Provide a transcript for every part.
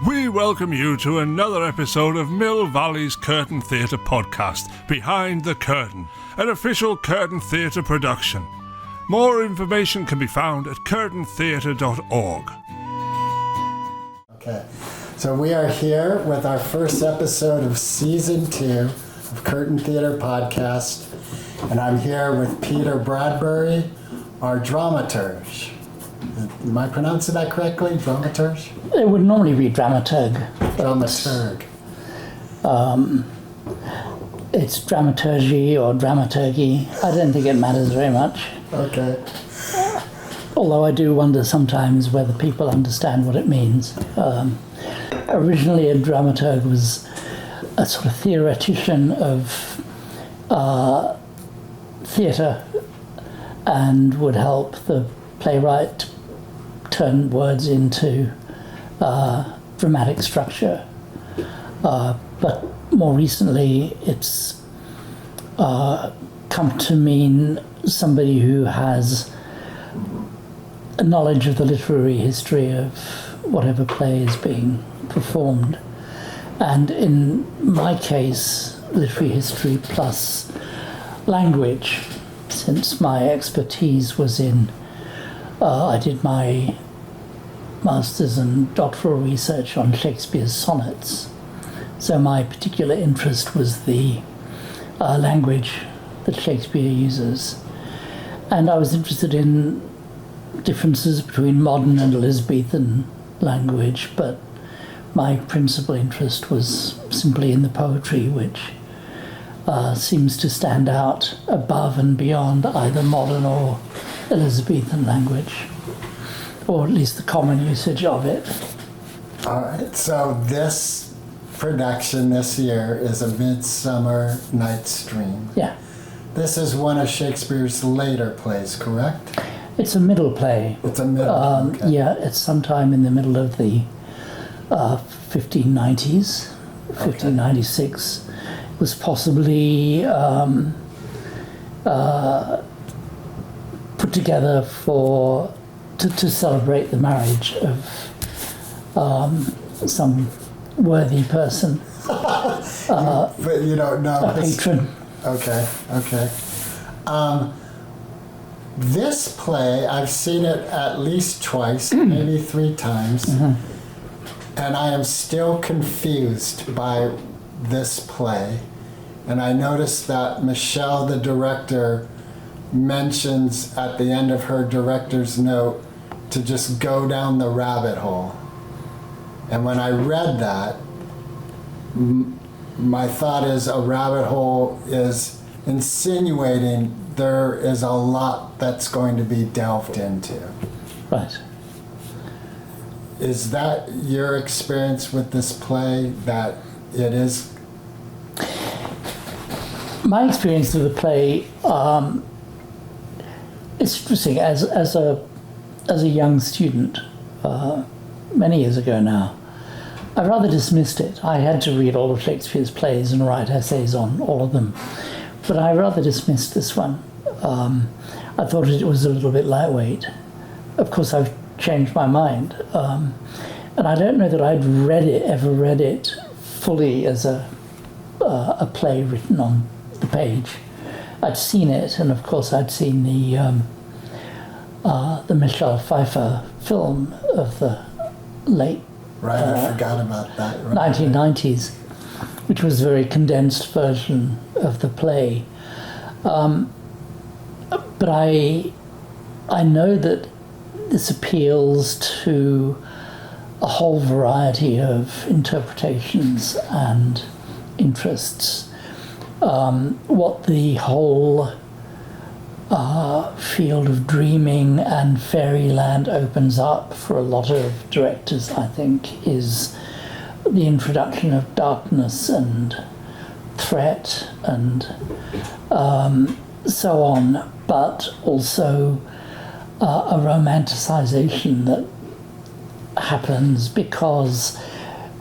We welcome you to another episode of Mill Valley's Curtain Theatre podcast, Behind the Curtain, an official Curtain Theatre production. More information can be found at curtaintheatre.org. Okay, so we are here with our first episode of Season 2 of Curtain Theatre Podcast, and I'm here with Peter Bradbury, our Dramaturg. Am I pronouncing that correctly? Dramaturg? It would normally be Dramaturg. Dramaturg. It's dramaturgy or dramaturgy. I don't think it matters very much. Okay. Although I do wonder sometimes whether people understand what it means. Originally, a dramaturg was a sort of theoretician of theatre and would help the playwright turn words into dramatic structure. But more recently, it's come to mean somebody who has a knowledge of the literary history of whatever play is being performed. And in my case, literary history plus language, since my expertise was in, I did my master's and doctoral research on Shakespeare's sonnets. So my particular interest was the language that Shakespeare uses. And I was interested in differences between modern and Elizabethan language, but my principal interest was simply in the poetry, which seems to stand out above and beyond either modern or Elizabethan language, or at least the common usage of it. All right, so this production this year is A Midsummer Night's Dream. Yeah. This is one of Shakespeare's later plays, correct? It's a middle play. It's a middle, okay. Yeah, it's sometime in the middle of the 1590s, 1596. It was possibly put together to celebrate the marriage of some worthy person. But you don't know. A patron. Okay. This play, I've seen it at least twice, maybe 3 times, and I am still confused by this play. And I noticed that Michelle, the director, mentions at the end of her director's note to just go down the rabbit hole. And when I read that, my thought is a rabbit hole is insinuating there is a lot that's going to be delved into. Right. Is that your experience with this play, that it is? My experience of the play, it's interesting. As a young student, many years ago now, I rather dismissed it. I had to read all of Shakespeare's plays and write essays on all of them, but I rather dismissed this one. I thought it was a little bit lightweight. Of course, I've changed my mind, and I don't know that I'd ever read it fully as a play written on the page. I'd seen it, and of course I'd seen the Michelle Pfeiffer film of the late Right, I forgot about that. Right. 1990s, which was a very condensed version of the play. But I know that this appeals to a whole variety of interpretations and interests. What the whole field of dreaming and fairyland opens up for a lot of directors, I think, is the introduction of darkness and threat and so on, but also a romanticization that happens because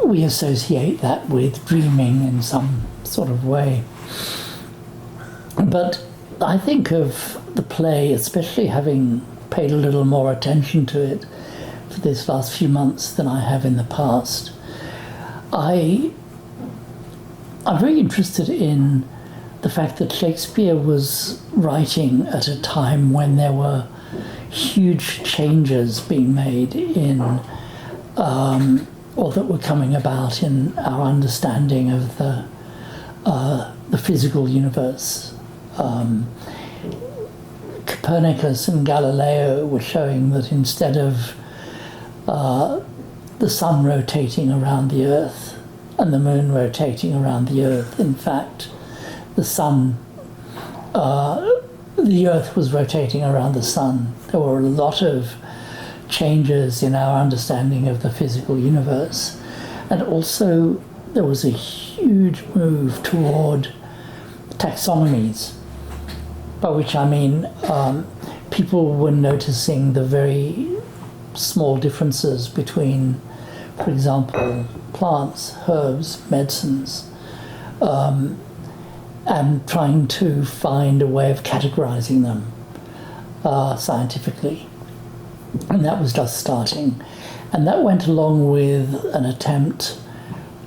we associate that with dreaming in some sort of way. But I think of the play, especially having paid a little more attention to it for this last few months than I have in the past, I'm very interested in the fact that Shakespeare was writing at a time when there were huge changes being made in, or that were coming about in our understanding of the physical universe. Copernicus and Galileo were showing that instead of the sun rotating around the Earth and the moon rotating around the Earth, in fact, the Earth was rotating around the sun. There were a lot of changes in our understanding of the physical universe. And also there was a huge move toward taxonomies, by which I mean people were noticing the very small differences between, for example, plants, herbs, medicines, and trying to find a way of categorizing them scientifically. And that was just starting. And that went along with an attempt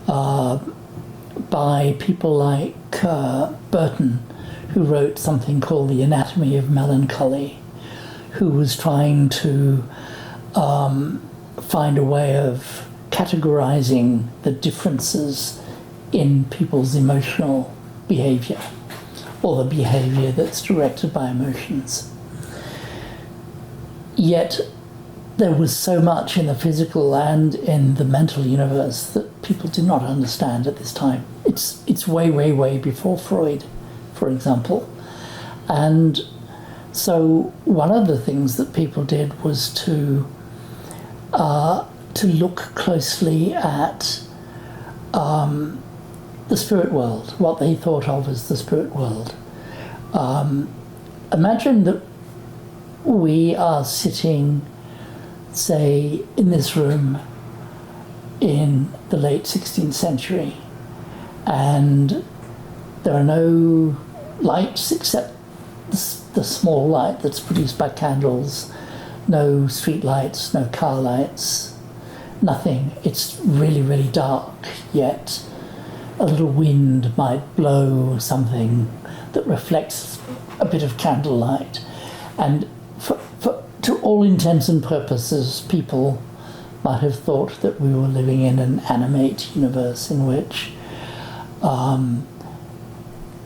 by people like Burton, who wrote something called The Anatomy of Melancholy, who was trying to find a way of categorizing the differences in people's emotional behavior, or the behavior that's directed by emotions. Yet there was so much in the physical and in the mental universe that people did not understand at this time. It's way, way, way before Freud, for example. And so one of the things that people did was to look closely at the spirit world, what they thought of as the spirit world. Imagine that we are sitting, say, in this room in the late 16th century, and there are no lights except the small light that's produced by candles, no street lights, no car lights, nothing. It's really, really dark, yet a little wind might blow something that reflects a bit of candlelight. And to all intents and purposes, people might have thought that we were living in an animate universe in which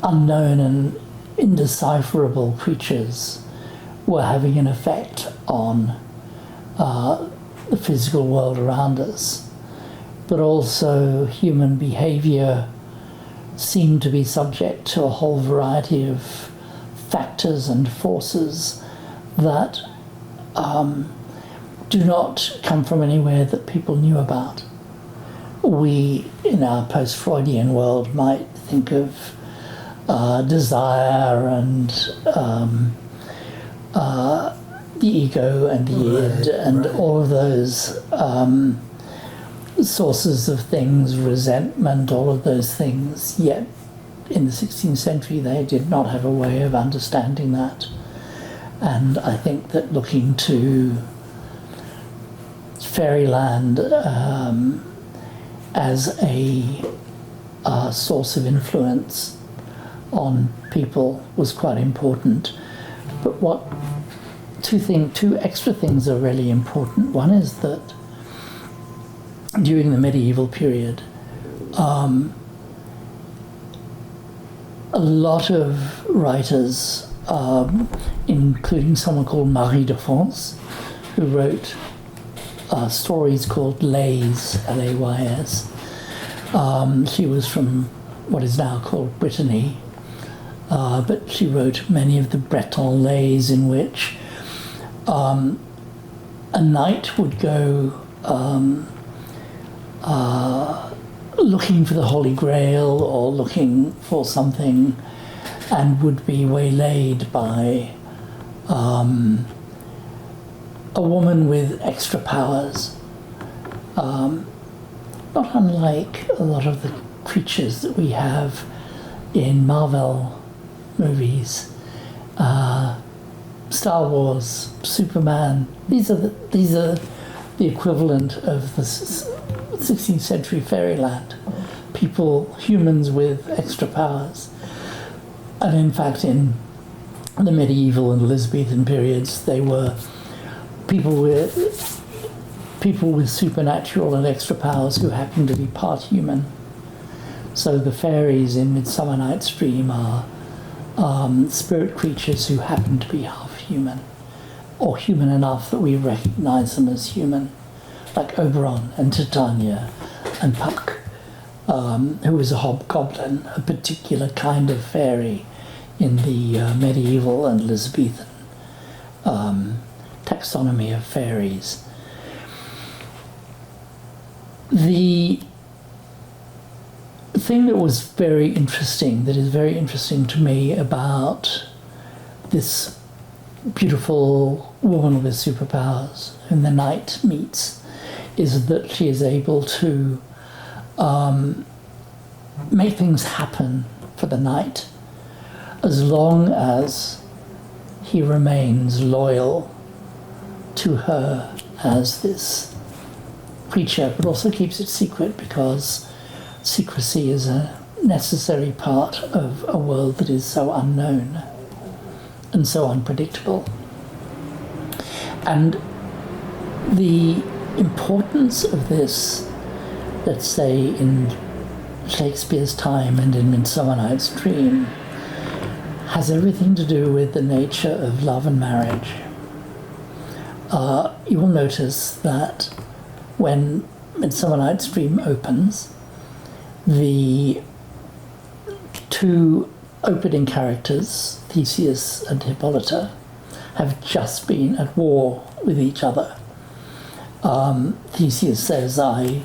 unknown and indecipherable creatures were having an effect on the physical world around us. But also human behavior seemed to be subject to a whole variety of factors and forces that do not come from anywhere that people knew about. We, in our post-Freudian world, might think of desire and the ego and the id and all of those sources of things, resentment, all of those things. Yet in the 16th century they did not have a way of understanding that. And I think that looking to fairyland as a source of influence on people was quite important. But two extra things are really important. One is that during the medieval period, a lot of writers, including someone called Marie de France, who wrote stories called Lays, L-A-Y-S. She was from what is now called Brittany, but she wrote many of the Breton lays in which a knight would go looking for the Holy Grail or looking for something, and would be waylaid by a woman with extra powers, not unlike a lot of the creatures that we have in Marvel movies, Star Wars, Superman. These are the equivalent of the 16th century fairyland. People, humans with extra powers. And in fact, in the medieval and Elizabethan periods, they were people with supernatural and extra powers who happened to be part human. So the fairies in Midsummer Night's Dream are spirit creatures who happen to be half human, or human enough that we recognise them as human, like Oberon and Titania and Puck, who was a hobgoblin, a particular kind of fairy in the medieval and Elizabethan taxonomy of fairies. The thing that was very interesting, that is very interesting to me about this beautiful woman with superpowers whom the knight meets, is that she is able to make things happen for the knight as long as he remains loyal to her as this creature, but also keeps it secret, because secrecy is a necessary part of a world that is so unknown and so unpredictable. And the importance of this, let's say in Shakespeare's time and in Midsummer Night's Dream, has everything to do with the nature of love and marriage. You will notice that when Midsummer Night's Dream opens, the two opening characters, Theseus and Hippolyta, have just been at war with each other. Theseus says, "I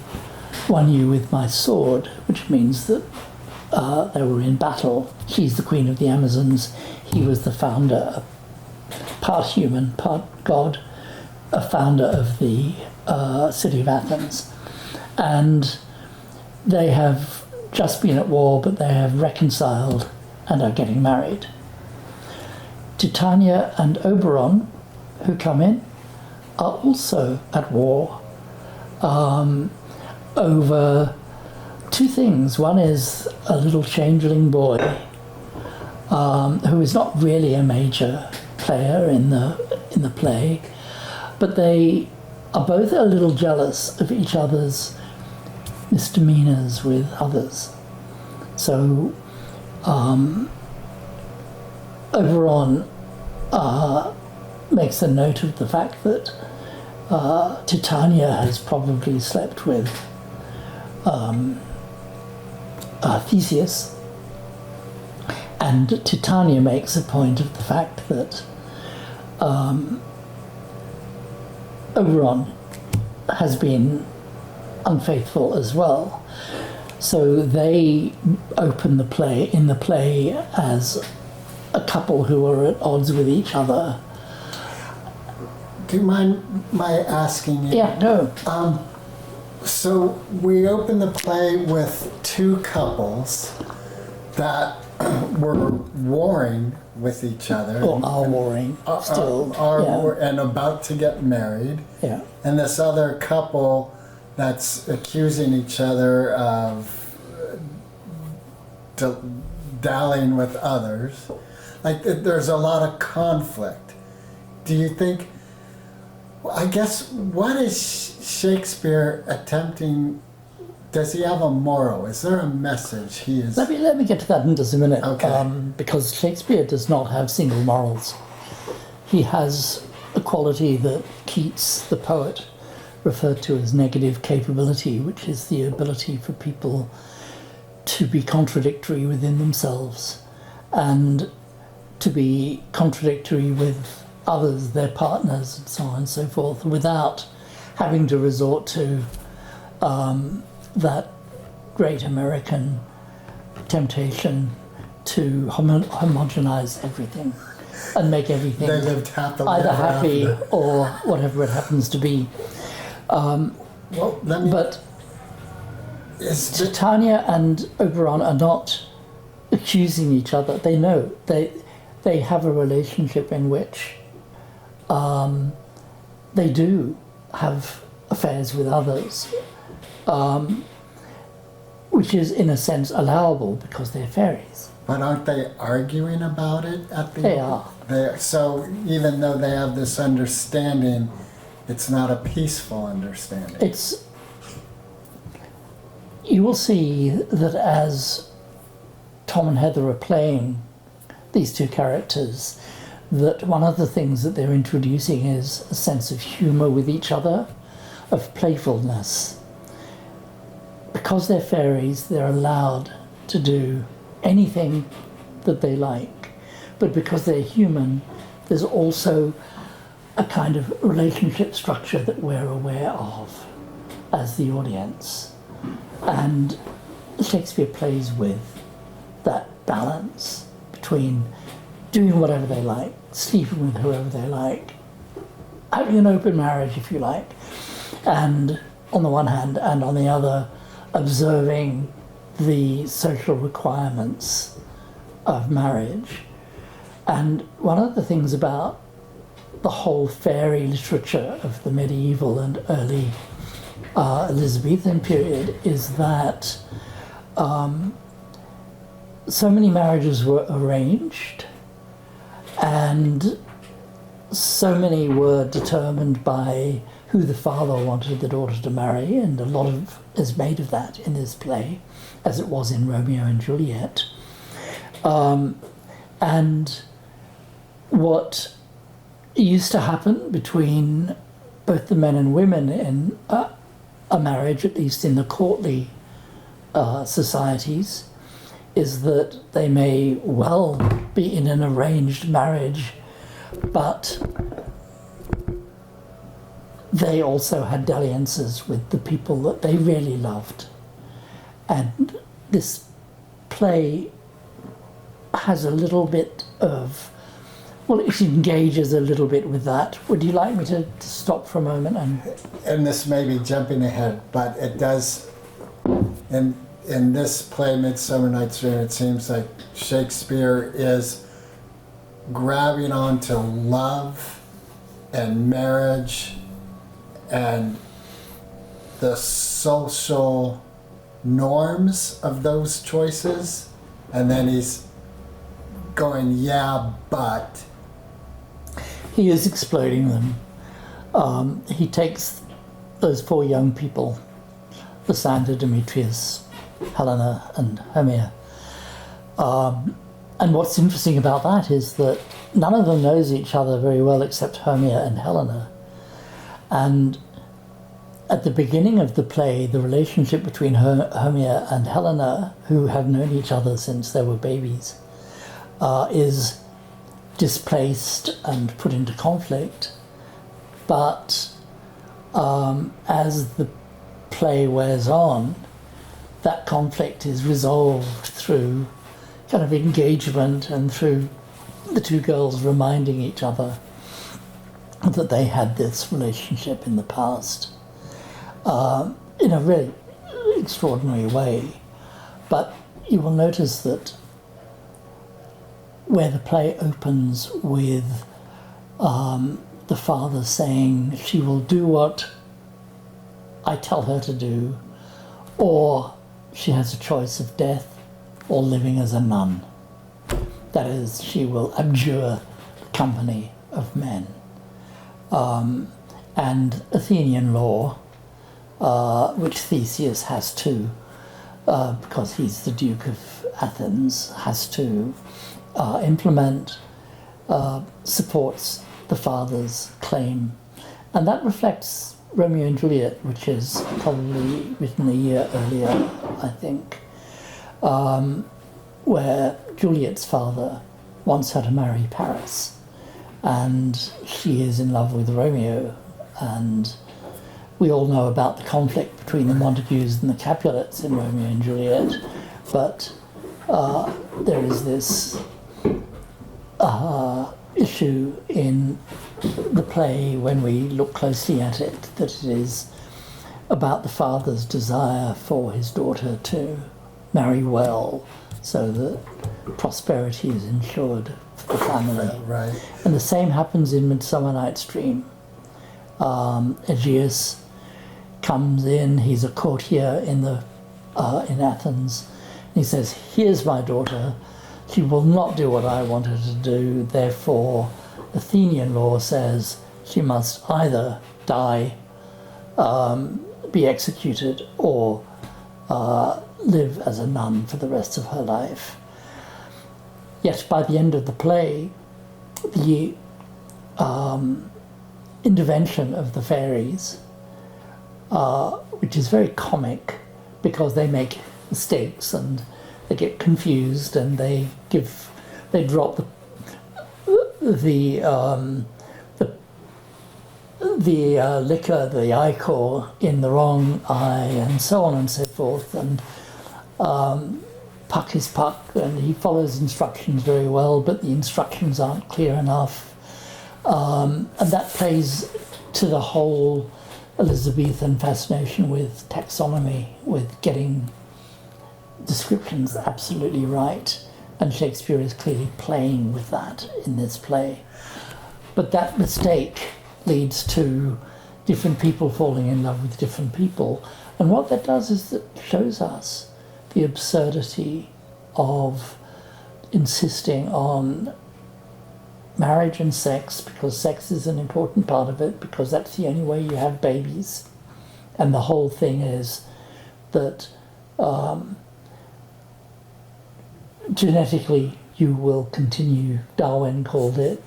won you with my sword," which means that they were in battle. She's the queen of the Amazons. He was the founder, part human, part god, a founder of the city of Athens. And they have just been at war, but they have reconciled and are getting married. Titania and Oberon, who come in, are also at war over two things. One is a little changeling boy who is not really a major player in the play, but they are both a little jealous of each other's misdemeanors with others. So Oberon makes a note of the fact that Titania has probably slept with Theseus, and Titania makes a point of the fact that Oberon has been unfaithful as well. So they open the play as a couple who are at odds with each other. Do you mind my asking you? Yeah, no. So we open the play with two couples that were warring with each other. Or are warring still. And about to get married. Yeah. And this other couple that's accusing each other of dallying with others. Like, there's a lot of conflict. Do you think, I guess, what is Shakespeare attempting? Does he have a moral? Is there a message he is... Let me get to that in just a minute. Okay. Because Shakespeare does not have single morals. He has a quality that Keats, the poet, referred to as negative capability, which is the ability for people to be contradictory within themselves and to be contradictory with others, their partners, and so on and so forth, without having to resort to that great American temptation to homogenize everything and make everything They lived happily either ever happy after. or whatever it happens to be. Well, let me... But is the- Titania and Oberon are not accusing each other. They know. They have a relationship in which they do have affairs with others, which is in a sense allowable because they're fairies. But aren't they arguing about it at the They end? are. So even though they have this understanding, it's not a peaceful understanding. You will see that as Tom and Heather are playing these two characters, that one of the things that they're introducing is a sense of humour with each other, of playfulness. Because they're fairies, they're allowed to do anything that they like. But because they're human, there's also a kind of relationship structure that we're aware of as the audience. And Shakespeare plays with that balance between doing whatever they like, sleeping with whoever they like, having an open marriage if you like, and on the one hand, and on the other, observing the social requirements of marriage. And one of the things about the whole fairy literature of the medieval and early Elizabethan period is that so many marriages were arranged and so many were determined by who the father wanted the daughter to marry, and a lot of is made of that in this play, as it was in Romeo and Juliet. And what used to happen between both the men and women in a marriage, at least in the courtly societies, is that they may well be in an arranged marriage, but they also had dalliances with the people that they really loved. And this play has a little bit of, well, it engages a little bit with that. Would you like me to stop for a moment? And this may be jumping ahead, but it does, in this play, Midsummer Night's Dream, it seems like Shakespeare is grabbing onto love and marriage and the social norms of those choices, and then he's going, yeah, but. He is exploding them. He takes those four young people, Lysander, Demetrius, Helena and Hermia. And what's interesting about that is that none of them knows each other very well except Hermia and Helena. And at the beginning of the play, the relationship between Hermia and Helena, who have known each other since they were babies, is displaced and put into conflict. But as the play wears on, that conflict is resolved through kind of engagement and through the two girls reminding each other that they had this relationship in the past in a really extraordinary way. But you will notice that where the play opens with the father saying, she will do what I tell her to do, or she has a choice of death or living as a nun. That is, she will abjure the company of men. And Athenian law, which Theseus has to, because he's the Duke of Athens, has to implement, supports the father's claim. And that reflects Romeo and Juliet, which is probably written a year earlier, I think, where Juliet's father wants her to marry Paris, and she is in love with Romeo, and we all know about the conflict between the Montagues and the Capulets in Romeo and Juliet, but there is this issue in the play, when we look closely at it, that it is about the father's desire for his daughter to marry well so that prosperity is ensured for the family. Right. And the same happens in Midsummer Night's Dream. Aegeus comes in. He's a courtier in Athens. He says, "Here's my daughter. She will not do what I want her to do. Therefore, Athenian law says she must either die, be executed, or live as a nun for the rest of her life." Yet by the end of the play, the intervention of the fairies, which is very comic because they make mistakes and they get confused and they drop the liquor, the ichor, in the wrong eye, and so on and so forth. And Puck is Puck, and he follows instructions very well, but the instructions aren't clear enough. And that plays to the whole Elizabethan fascination with taxonomy, with getting descriptions absolutely right. And Shakespeare is clearly playing with that in this play. But that mistake leads to different people falling in love with different people. And what that does is it shows us the absurdity of insisting on marriage and sex, because sex is an important part of it, because that's the only way you have babies. And the whole thing is that genetically you will continue, Darwin called it.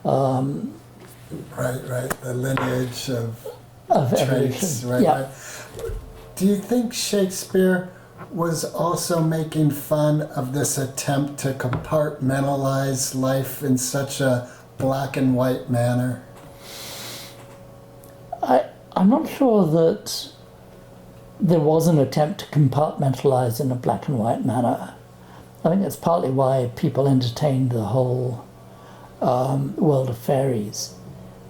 Right, the lineage of evolution. Right, yeah. right. Do you think Shakespeare was also making fun of this attempt to compartmentalize life in such a black and white manner? I'm not sure that there was an attempt to compartmentalize in a black and white manner. I think that's partly why people entertained the whole world of fairies.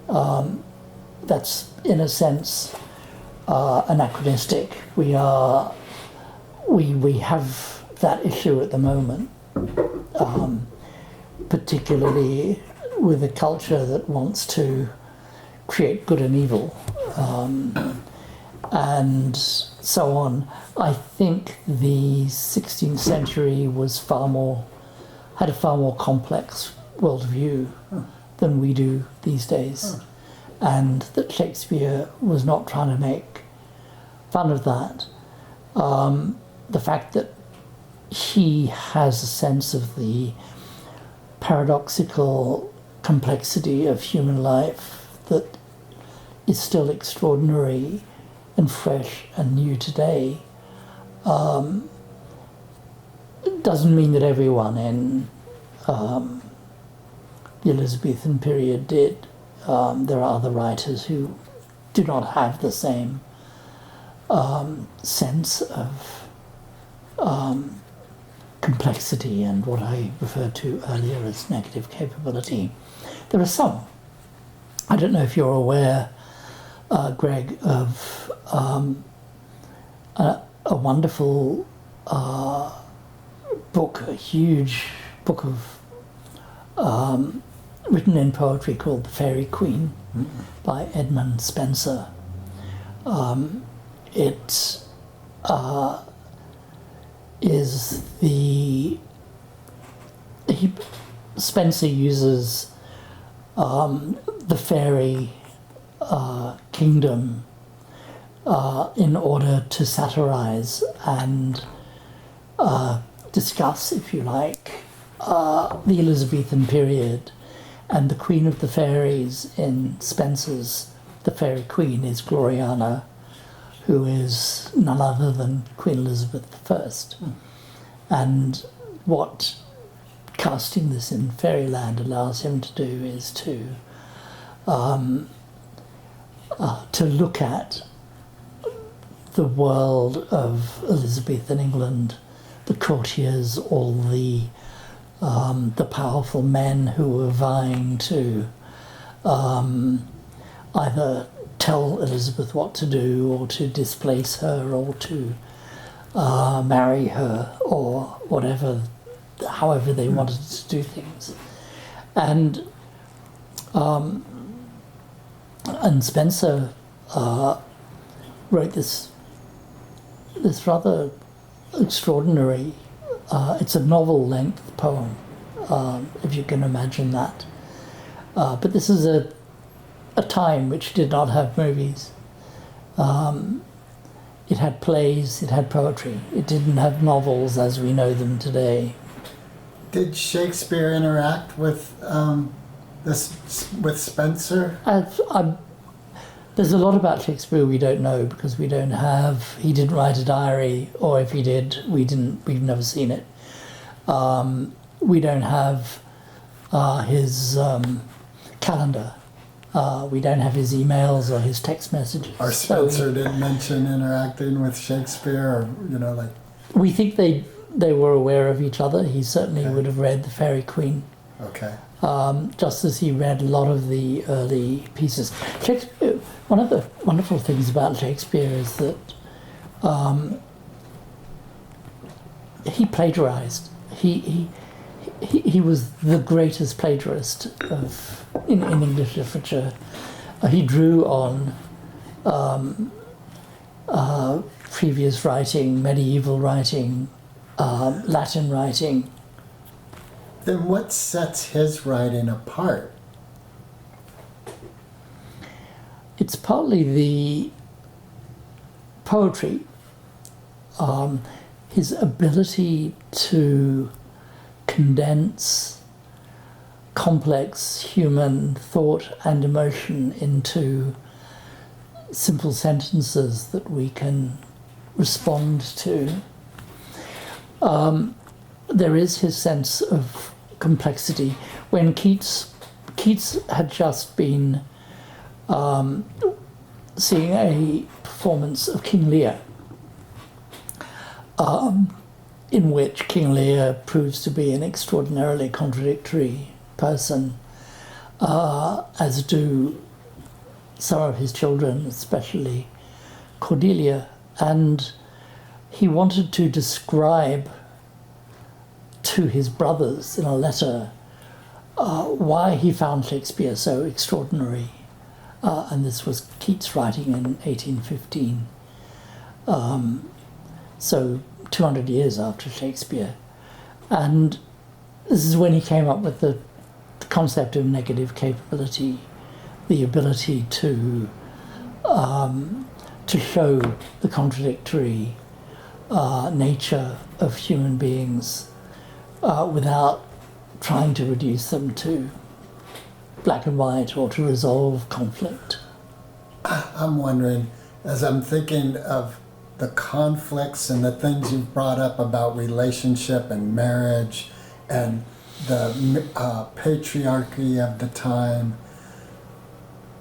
That's, in a sense, anachronistic. We have that issue at the moment, particularly with a culture that wants to create good and evil, and so on. I think the 16th century had a far more complex worldview than we do these days, and that Shakespeare was not trying to make fun of that. The fact that he has a sense of the paradoxical complexity of human life that is still extraordinary and fresh and new today, doesn't mean that everyone in the Elizabethan period did. There are other writers who do not have the same sense of complexity and what I referred to earlier as negative capability. There are some. I don't know if you're aware, Greg, of a wonderful book, a huge book of written in poetry called The Fairy Queen by Edmund Spenser. Spenser uses the fairy kingdom in order to satirize and discuss, if you like, the Elizabethan period. And the Queen of the Fairies in Spenser's The Fairy Queen is Gloriana, who is none other than Queen Elizabeth I. And what casting this in fairyland allows him to do is to look at the world of Elizabethan England, the courtiers, all the powerful men who were vying to either tell Elizabeth what to do or to displace her or to marry her or whatever, however they wanted to do things. And Spenser wrote this rather extraordinary. It's a novel-length poem, if you can imagine that. But this is a time which did not have movies. It had plays, it had poetry. It didn't have novels as we know them today. Did Shakespeare interact with with Spencer? There's a lot about Shakespeare we don't know because we don't have. He didn't write a diary, or if he did, we've never seen it. We don't have his calendar. We don't have his emails or his text messages. Or Spencer didn't mention interacting with Shakespeare, or like. We think they were aware of each other. He certainly would have read The Fairy Queen. Okay. Just as he read a lot of the early pieces. Shakespeare, one of the wonderful things about Shakespeare is that he plagiarized. He was the greatest plagiarist in English literature. He drew on previous writing, medieval writing, Latin writing. Then what sets his writing apart? It's partly the poetry, his ability to condense complex human thought and emotion into simple sentences that we can respond to. There is his sense of complexity. When Keats had just been seeing a performance of King Lear, in which King Lear proves to be an extraordinarily contradictory person, as do some of his children, especially Cordelia, and he wanted to describe to his brothers in a letter why he found Shakespeare so extraordinary. And this was Keats writing in 1815. So 200 years after Shakespeare. And this is when he came up with the concept of negative capability, the ability to show the contradictory nature of human beings without trying to reduce them to black and white or to resolve conflict. I'm wondering, as I'm thinking of the conflicts and the things you've brought up about relationship and marriage and the patriarchy of the time,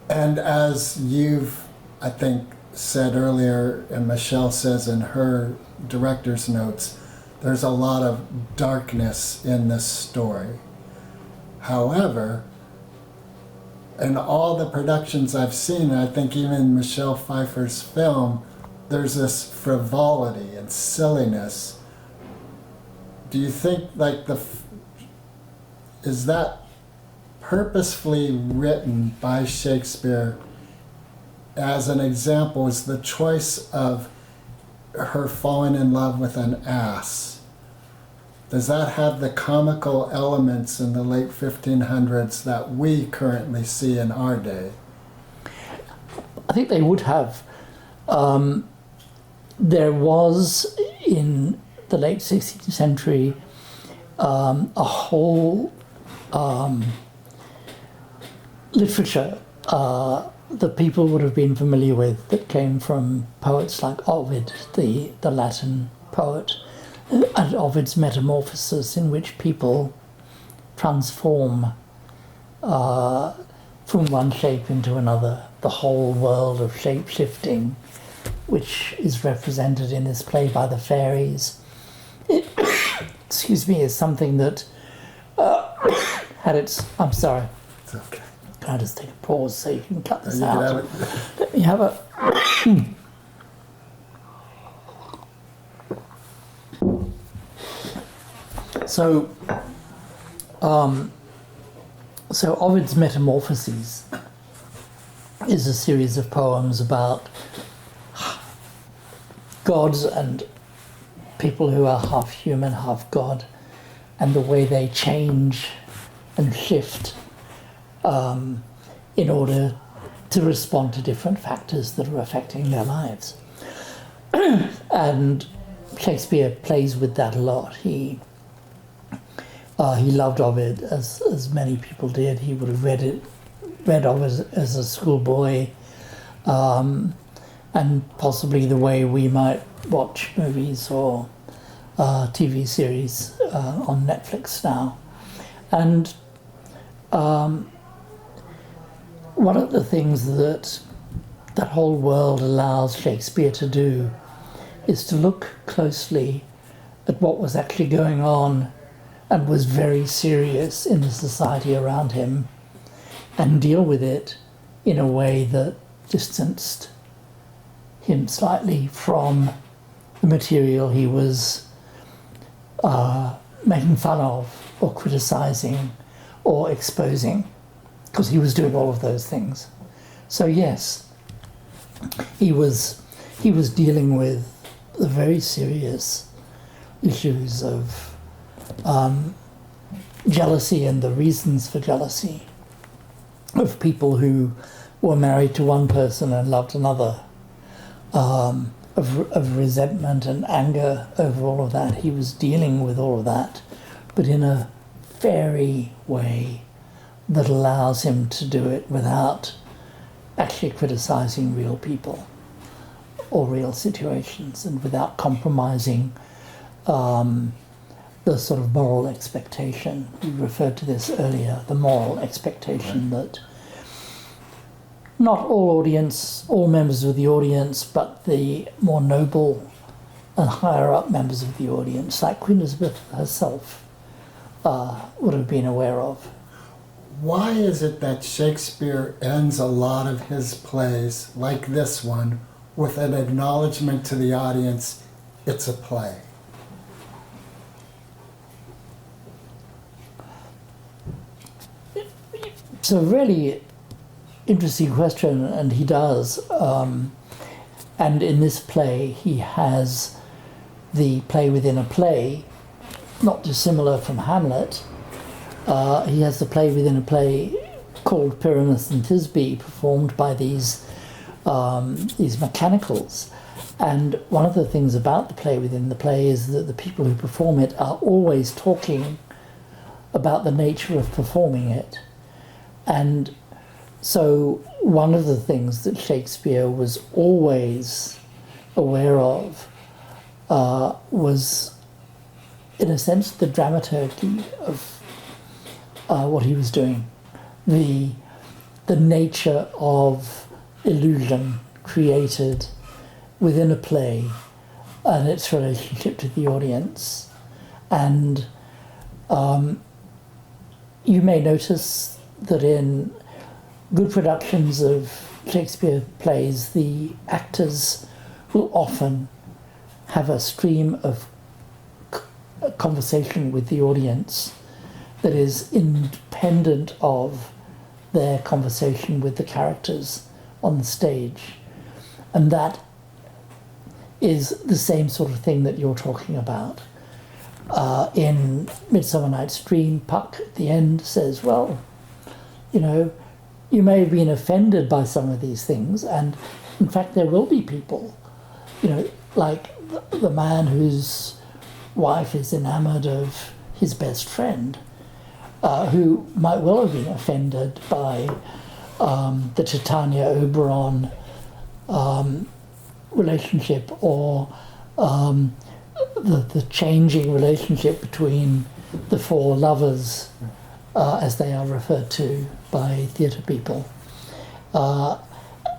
and as you've, I think, said earlier, and Michelle says in her director's notes, there's a lot of darkness in this story. However, in all the productions I've seen, I think even Michelle Pfeiffer's film, there's this frivolity and silliness. Do you think is that purposefully written by Shakespeare as an example? Is the choice of her falling in love with an ass, does that have the comical elements in the late 1500s that we currently see in our day? I think they would have. There was, in the late 16th century, a whole literature that people would have been familiar with that came from poets like Ovid, the Latin poet, and Ovid's Metamorphosis, in which people transform from one shape into another, the whole world of shape-shifting, which is represented in this play by the fairies. It, excuse me, is something that had its... I'm sorry. It's okay. Can I just take a pause so you can cut this You out? can have it. Let me have a... So Ovid's Metamorphoses is a series of poems about gods and people who are half human, half god, and the way they change and shift in order to respond to different factors that are affecting their lives. And Shakespeare plays with that a lot. He loved Ovid, as many people did. He would have read Ovid as a schoolboy, and possibly the way we might watch movies or TV series on Netflix now. And one of the things that that whole world allows Shakespeare to do is to look closely at what was actually going on and was very serious in the society around him, and deal with it in a way that distanced him slightly from the material he was making fun of or criticizing or exposing, because he was doing all of those things. So yes, he was dealing with the very serious issues of jealousy and the reasons for jealousy, of people who were married to one person and loved another, of resentment and anger over all of that. He was dealing with all of that, but in a fairy way that allows him to do it without actually criticizing real people or real situations, and without compromising the sort of moral expectation. We referred to this earlier, the moral expectation that not all members of the audience, but the more noble and higher up members of the audience, like Queen Elizabeth herself, would have been aware of. Why is it that Shakespeare ends a lot of his plays, like this one, with an acknowledgement to the audience, it's a play? It's a really interesting question, and he does. And in this play, he has the play within a play, not dissimilar from Hamlet. He has the play within a play called Pyramus and Thisbe, performed by these mechanicals. And one of the things about the play within the play is that the people who perform it are always talking about the nature of performing it. And so one of the things that Shakespeare was always aware of was, in a sense, the dramaturgy of what he was doing, the nature of illusion created within a play and its relationship to the audience. And you may notice that in good productions of Shakespeare plays, the actors will often have a stream of conversation with the audience that is independent of their conversation with the characters on the stage. And that is the same sort of thing that you're talking about. In Midsummer Night's Dream, Puck at the end says, well, you know, you may have been offended by some of these things, and in fact there will be people, you know, like the man whose wife is enamored of his best friend, who might well have been offended by the Titania-Oberon relationship, or the changing relationship between the four lovers, as they are referred to by theatre people.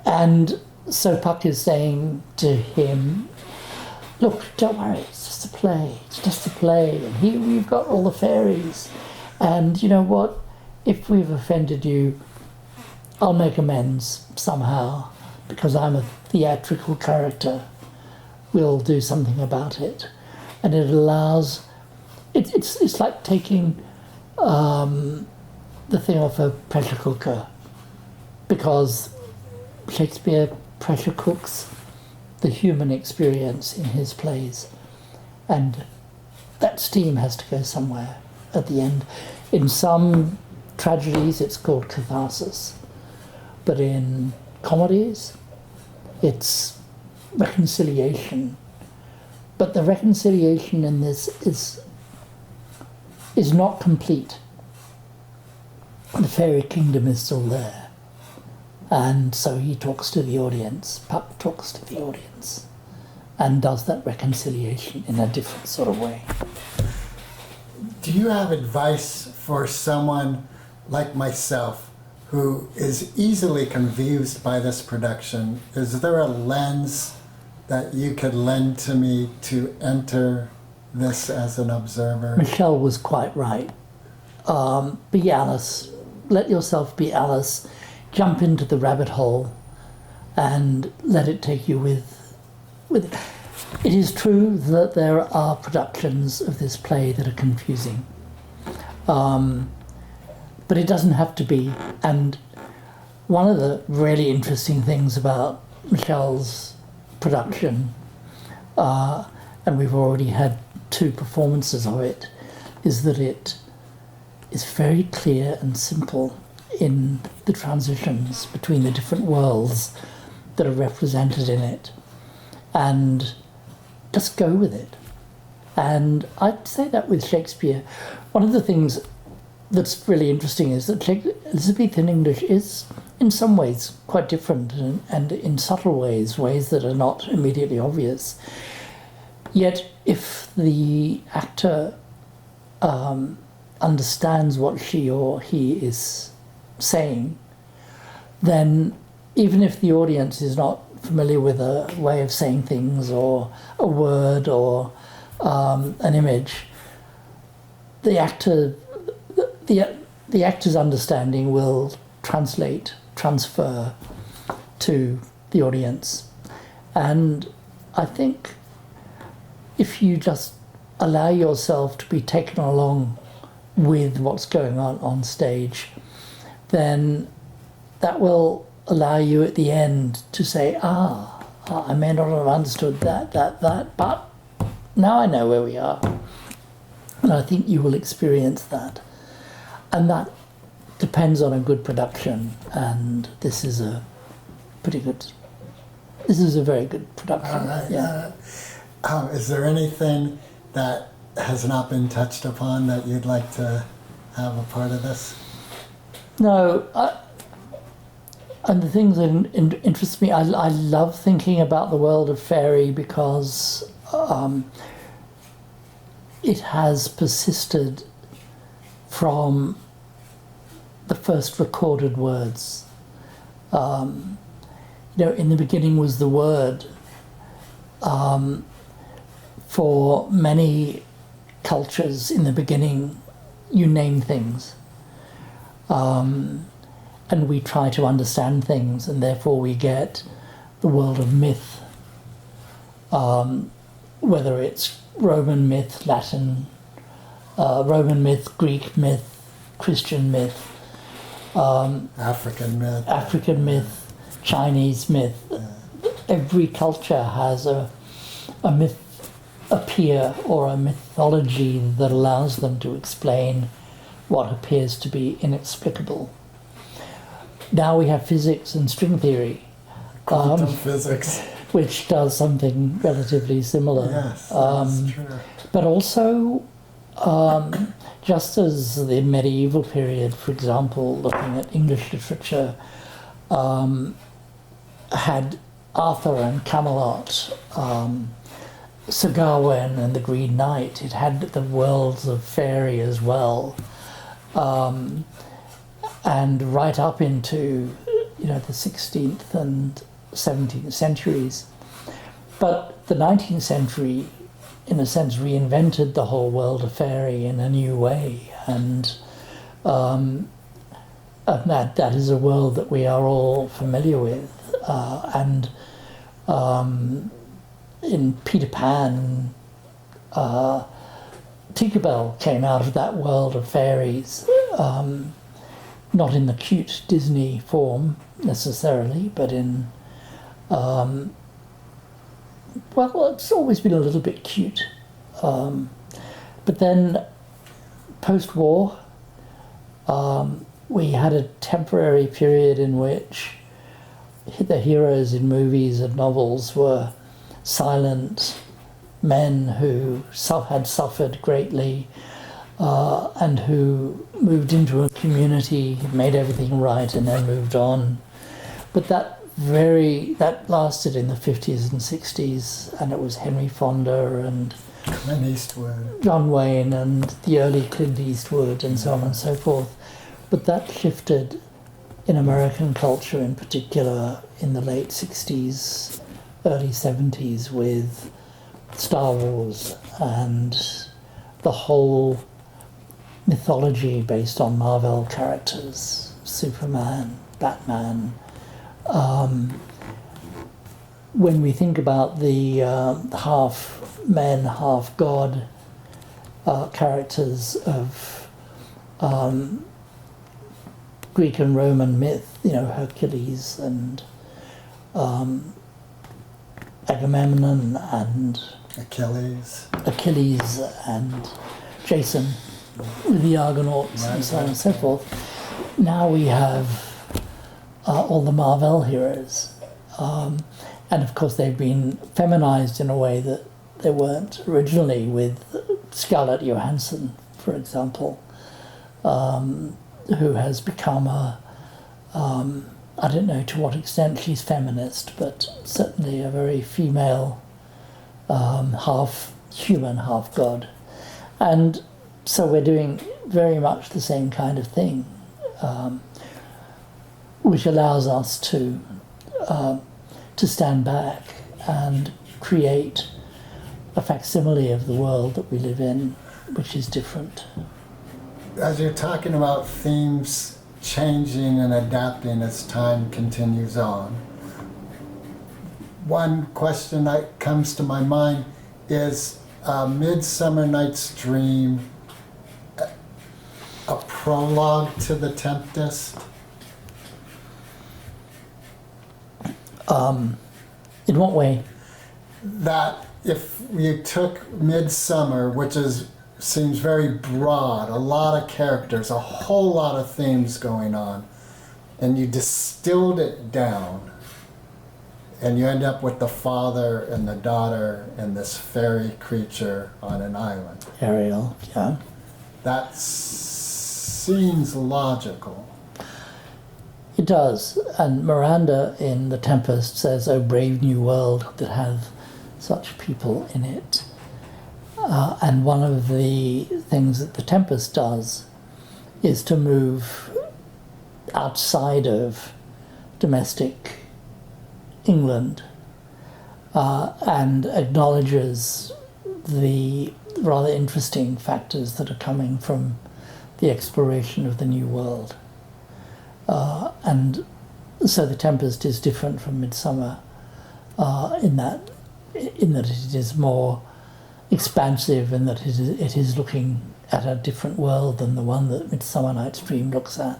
And so Puck is saying to him, look, don't worry, it's just a play, and here we've got all the fairies, and you know what, if we've offended you, I'll make amends somehow, because I'm a theatrical character, we'll do something about it. And it allows, it's like taking the thing off a pressure cooker, because Shakespeare pressure cooks the human experience in his plays. And that steam has to go somewhere at the end. In some tragedies, it's called catharsis. But in comedies, it's reconciliation. But the reconciliation in this is not complete. The fairy kingdom is still there. And so he talks to the audience, Puck talks to the audience, and does that reconciliation in a different sort of way. Do you have advice for someone like myself who is easily confused by this production? Is there a lens that you could lend to me to enter this as an observer? Michelle was quite right. Be Alice. Let yourself be Alice. Jump into the rabbit hole and let it take you with it. It is true that there are productions of this play that are confusing. But it doesn't have to be. And one of the really interesting things about Michelle's production, and we've already had 2 performances of it, is that it is very clear and simple in the transitions between the different worlds that are represented in it. And just go with it. And I'd say that with Shakespeare. One of the things that's really interesting is that Elizabethan English is in some ways quite different, and in subtle ways that are not immediately obvious. Yet if the actor understands what she or he is saying, then even if the audience is not familiar with a way of saying things or a word or an image, the actor's understanding will transfer to the audience. And I think if you just allow yourself to be taken along with what's going on stage, then that will allow you at the end to say, I may not have understood that, but now I know where we are. And I think you will experience that. And that depends on a good production, and this is a very good production. All right. Yeah. Is there anything that has not been touched upon that you'd like to have a part of this? No, and the things that interest me, I love thinking about the world of fairy because it has persisted from the first recorded words. In the beginning was the word. For many cultures, in the beginning, you name things. And we try to understand things, and therefore we get the world of myth, whether it's Roman myth, Roman myth, Greek myth, Christian myth, African myth, Chinese myth. Every culture has a myth appear, or a mythology that allows them to explain what appears to be inexplicable. Now we have physics and string theory, quantum physics, which does something relatively similar. Yes, that's true. But also, just as the medieval period, for example, looking at English literature, had Arthur and Camelot, Sir Gawain and the Green Knight, it had the worlds of fairy as well. And right up into, the 16th and 17th centuries. But the 19th century, in a sense, reinvented the whole world of fairy in a new way. And that is a world that we are all familiar with. And in Peter Pan, Tinkerbell came out of that world of fairies. Not in the cute Disney form necessarily, but in Well, it's always been a little bit cute. But then, post-war, we had a temporary period in which the heroes in movies and novels were silent men who had suffered greatly and who moved into a community, made everything right, and then moved on. But that lasted in the 50s and 60s, and it was Henry Fonda and Clint Eastwood, John Wayne and the early Clint Eastwood and so on and so forth. But that shifted in American culture in particular in the late 60s, early 70s with Star Wars and the whole mythology based on Marvel characters, Superman, Batman. When we think about the half men, half god characters of Greek and Roman myth, Hercules and Agamemnon and Achilles and Jason with the Argonauts and so on and so forth. Now we have all the Marvel heroes. And of course they've been feminized in a way that they weren't originally, with Scarlett Johansson, for example, who has become I don't know to what extent she's feminist, but certainly a very female, half human, half god. And so we're doing very much the same kind of thing, which allows us to stand back and create a facsimile of the world that we live in, which is different. As you're talking about themes changing and adapting as time continues on, one question that comes to my mind is Midsummer Night's Dream a prologue to The Tempest? In what way? That if you took Midsummer, which seems very broad, a lot of characters, a whole lot of themes going on, and you distilled it down, and you end up with the father and the daughter and this fairy creature on an island. Ariel, yeah. That seems logical. It does. And Miranda in The Tempest says, "O brave new world that hath such people in it." And one of the things that The Tempest does is to move outside of domestic England and acknowledges the rather interesting factors that are coming from the exploration of the New World. And so The Tempest is different from Midsummer in that it is more expansive and that it is looking at a different world than the one that Midsummer Night's Dream looks at.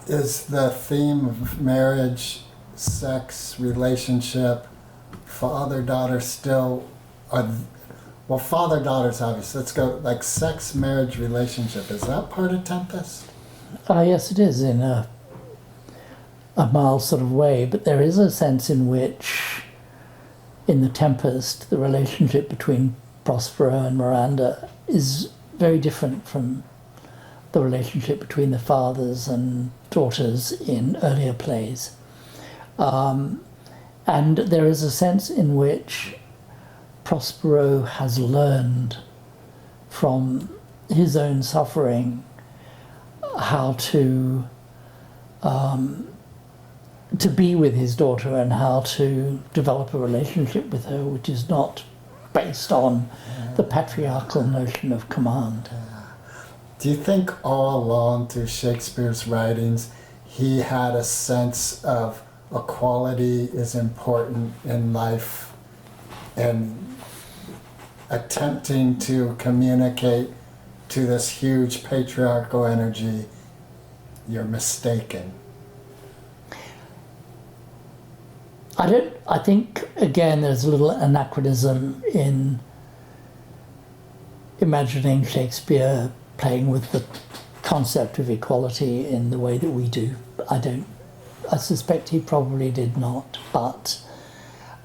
Is the theme of marriage, sex, relationship, father-daughter still... well, father-daughter's obvious. Let's go, like sex, marriage, relationship. Is that part of Tempest? Yes, it is, in a mild sort of way, but there is a sense in which, in The Tempest, the relationship between Prospero and Miranda is very different from the relationship between the fathers and daughters in earlier plays. And there is a sense in which Prospero has learned from his own suffering how to be with his daughter and how to develop a relationship with her which is not based on the patriarchal notion of command. Do you think all along through Shakespeare's writings he had a sense of equality is important in life and attempting to communicate to this huge patriarchal energy, you're mistaken? I think, again, there's a little anachronism in imagining Shakespeare playing with the concept of equality in the way that we do. I suspect he probably did not, but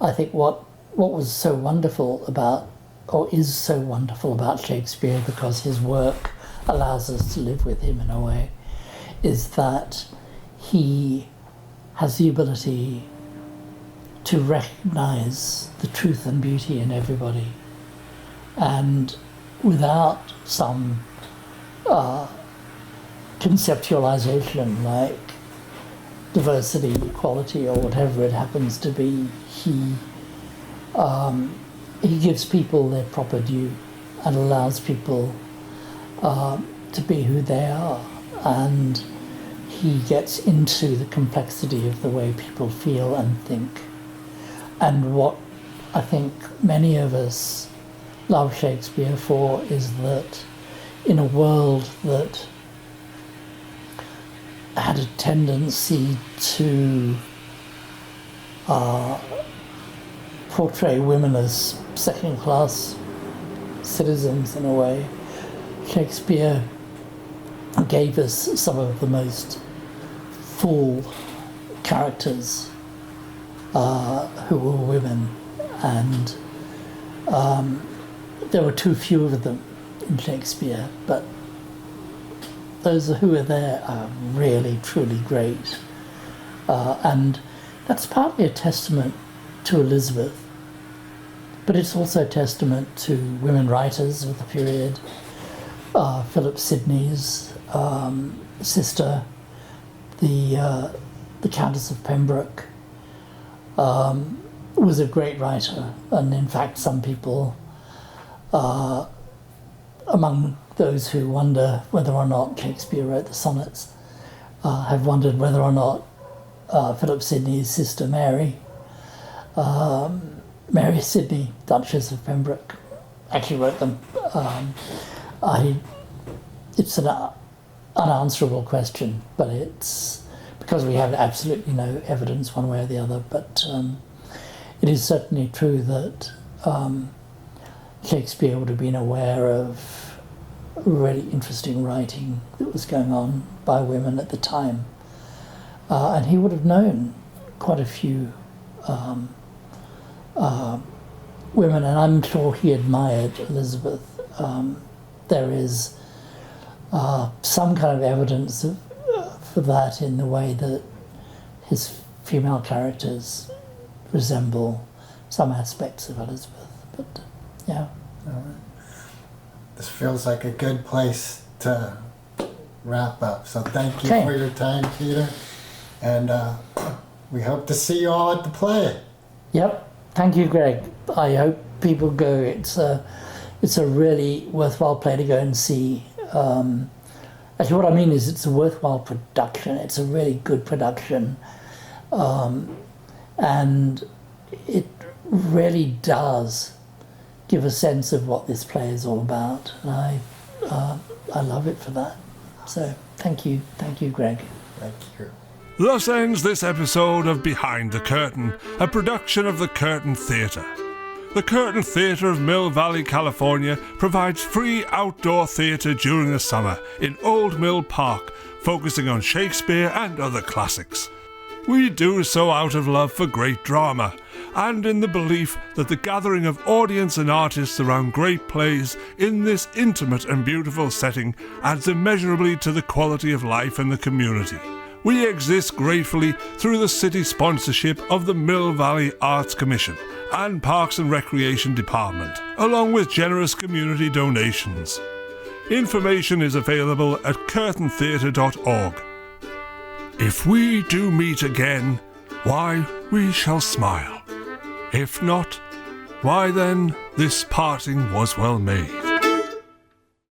I think what was so wonderful about, or is so wonderful about Shakespeare, because his work allows us to live with him in a way, is that he has the ability to recognise the truth and beauty in everybody, and without some conceptualization like diversity, equality, or whatever it happens to be, he gives people their proper due and allows people to be who they are, and he gets into the complexity of the way people feel and think. And what I think many of us love Shakespeare for is that in a world that had a tendency to portray women as second-class citizens in a way, Shakespeare gave us some of the most full characters who were women, and there were too few of them in Shakespeare, but those who are there are really, truly great. And that's partly a testament to Elizabeth, but it's also a testament to women writers of the period. Philip Sidney's sister, the Countess of Pembroke, was a great writer, and in fact some people among those who wonder whether or not Shakespeare wrote the sonnets have wondered whether or not Philip Sidney's sister Mary, Mary Sidney, Duchess of Pembroke, actually wrote them. It's an unanswerable question, but it's because we have absolutely no evidence one way or the other, but it is certainly true that Shakespeare would have been aware of really interesting writing that was going on by women at the time. And he would have known quite a few women, and I'm sure he admired Elizabeth. There is some kind of evidence for that in the way that his female characters resemble some aspects of Elizabeth, but yeah. This feels like a good place to wrap up. So thank you for your time, Peter. And we hope to see you all at the play. Yep. Thank you, Greg. I hope people go. It's a really worthwhile play to go and see. Actually, what I mean is it's a worthwhile production. It's a really good production. And it really does give a sense of what this play is all about. And I love it for that. So thank you, Greg. Thank you. Thus ends this episode of Behind the Curtain, a production of the Curtain Theatre. The Curtain Theatre of Mill Valley, California provides free outdoor theatre during the summer in Old Mill Park, focusing on Shakespeare and other classics. We do so out of love for great drama, and in the belief that the gathering of audience and artists around great plays in this intimate and beautiful setting adds immeasurably to the quality of life in the community. We exist gratefully through the city sponsorship of the Mill Valley Arts Commission and Parks and Recreation Department, along with generous community donations. Information is available at curtaintheatre.org. If we do meet again, why, we shall smile. If not, why then, this parting was well made.